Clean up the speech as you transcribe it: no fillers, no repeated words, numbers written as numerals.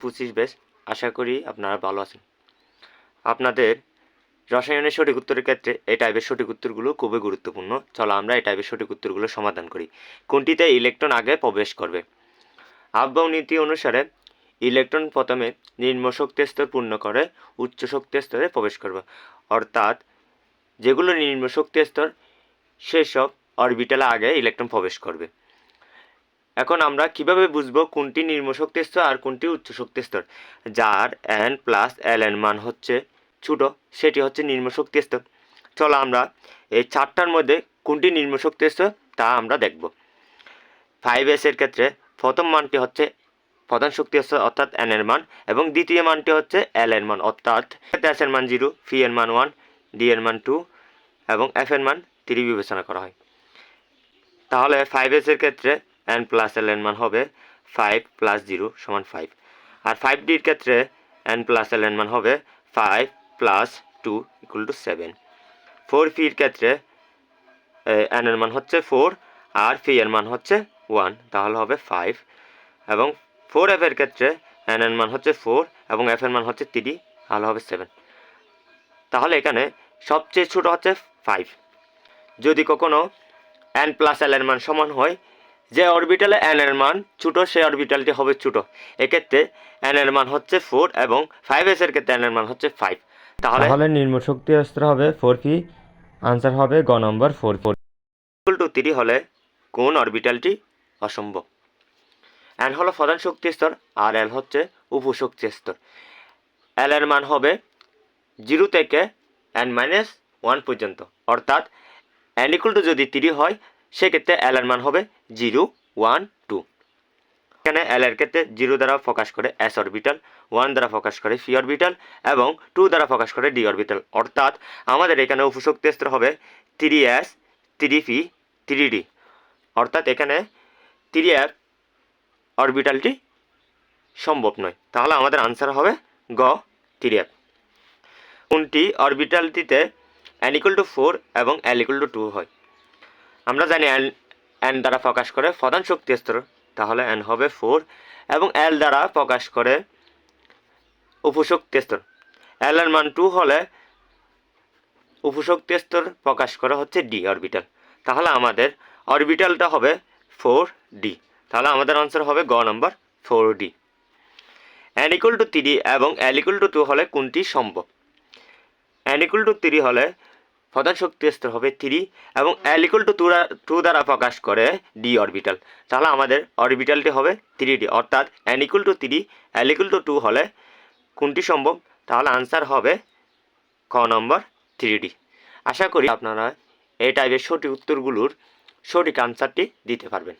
25 batch. আশা করি আপনারা ভালো আছেন। আপনাদের রসায়নের সঠিক উত্তরের ক্ষেত্রে এই টাইপের সঠিক উত্তরগুলো খুবই গুরুত্বপূর্ণ। চলো আমরা এই টাইপের সঠিক উত্তরগুলো সমাধান করি। কোনটিতে ইলেকট্রন আগে প্রবেশ করবে? আফবাউ নীতি অনুসারে ইলেকট্রন প্রথমে নিম্ন শক্তি স্তর পূর্ণ করে উচ্চ শক্তি স্তরে প্রবেশ করবে, অর্থাৎ যেগুলো নিম্ন শক্তি স্তর সেসব অরবিটালে আগে ইলেকট্রন প্রবেশ করবে। এখন আমরা কিভাবে বুঝবো কোনটি নিম্ন শক্তি স্তর আর কোনটি উচ্চ শক্তি স্তর? যার n প্লাস ln মান হচ্ছে ছোট সেটি হচ্ছে নিম্ন শক্তি স্তর। চলো আমরা এই চারটার মধ্যে কোনটি নিম্ন শক্তি স্তর তা আমরা দেখব। 5s এর ক্ষেত্রে প্রথম মানটি হচ্ছে প্রধান শক্তি স্তর অর্থাৎ n এর মান, এবং দ্বিতীয় মানটি হচ্ছে l এর মান অর্থাৎ s এর মান 0, phi এর মান 1, d এর মান 2 এবং f এর মান 3 বিবেচনা করা হয়। তাহলে 5s এর ক্ষেত্রে n প্লাস l এর মান হবে 5 প্লাস 0 সমান 5, আর 5d এর ক্ষেত্রে n প্লাস l এর মান হবে 5 প্লাস 2 ইকুয়াল টু 7। 4p এর ক্ষেত্রে n এর মান হচ্ছে 4 আর phi এর মান হচ্ছে 1, তাহলে হবে 5, এবং 4f এর ক্ষেত্রে n এর মান হচ্ছে 4 এবং f এর মান হচ্ছে 3, তাহলে হবে 7। তাহলে এখানে সবচেয়ে ছোট হচ্ছে 5। যদি কখনো n প্লাস l এর মান সমান হয়, যে অরবিটালে n এর মান ছোট সেই অরবিটালটি হবে ছোট। এক্ষেত্রে n এর মান হচ্ছে 4 এবং 5s এর ক্ষেত্রে n এর মান হচ্ছে 5। তাহলে নিম্ন শক্তি স্তর হবে 4p। আনসার হবে গ নম্বর 4। ইকুয়াল টু 3 হলে কোন অরবিটালটি অসম্ভব? n হলো প্রধান শক্তি স্তর আর l হচ্ছে উপশক্তি স্তর। l এর মান হবে 0 থেকে n-1 পর্যন্ত, অর্থাৎ n ইকুয়াল টু যদি 3 হয় সেক্ষেত্রে l এর মান হবে 0, 1, 2। এখানে l এর ক্ষেত্রে 0 দ্বারা প্রকাশ করে s অরবিটাল, 1 দ্বারা প্রকাশ করে phi অরবিটাল এবং 2 দ্বারা প্রকাশ করে d অরবিটাল, অর্থাৎ আমাদের এখানে উপশক্তি স্তর হবে 3s, 3p, 3d, অর্থাৎ এখানে 3f অরবিটালটি সম্ভব নয়। তাহলে আমাদের আনসার হবে গ 3f। কোনটি অরবিটালটিতে n ইকুয়াল টু 4 এবং l ইকুয়াল টু 2 হয়? আমরা জানি n দ্বারা প্রকাশ করে প্রধান শক্তি স্তর, তাহলে n হবে 4, এবং l দ্বারা প্রকাশ করে উপশক্তি স্তর, l এর মান 2 হলে উপশক্তি স্তর প্রকাশ করা হচ্ছে d অরবিটাল, তাহলে আমাদের অরবিটালটা হবে 4d। তাহলে আমাদের আনসার হবে গ নম্বর 4d। n ইকুয়াল টু 3 এবং l ইকুয়াল টু 2 হলে কোনটি সম্ভব? n ইকুয়াল টু 3 হলে প্রধান শক্তি স্তর হবে 3 এবং l ইকুয়াল টু 2 দ্বারা প্রকাশ করে d অরবিটাল, তাহলে আমাদের অরবিটালটি হবে 3d, অর্থাৎ n equal to 3, l equal to 2 হলে কোনটি সম্ভব? তাহলে আনসার হবে ক নম্বর 3d। আশা করি আপনারা এই টাইপের সঠিক উত্তরগুলোর সঠিক আনসারটি দিতে পারবেন।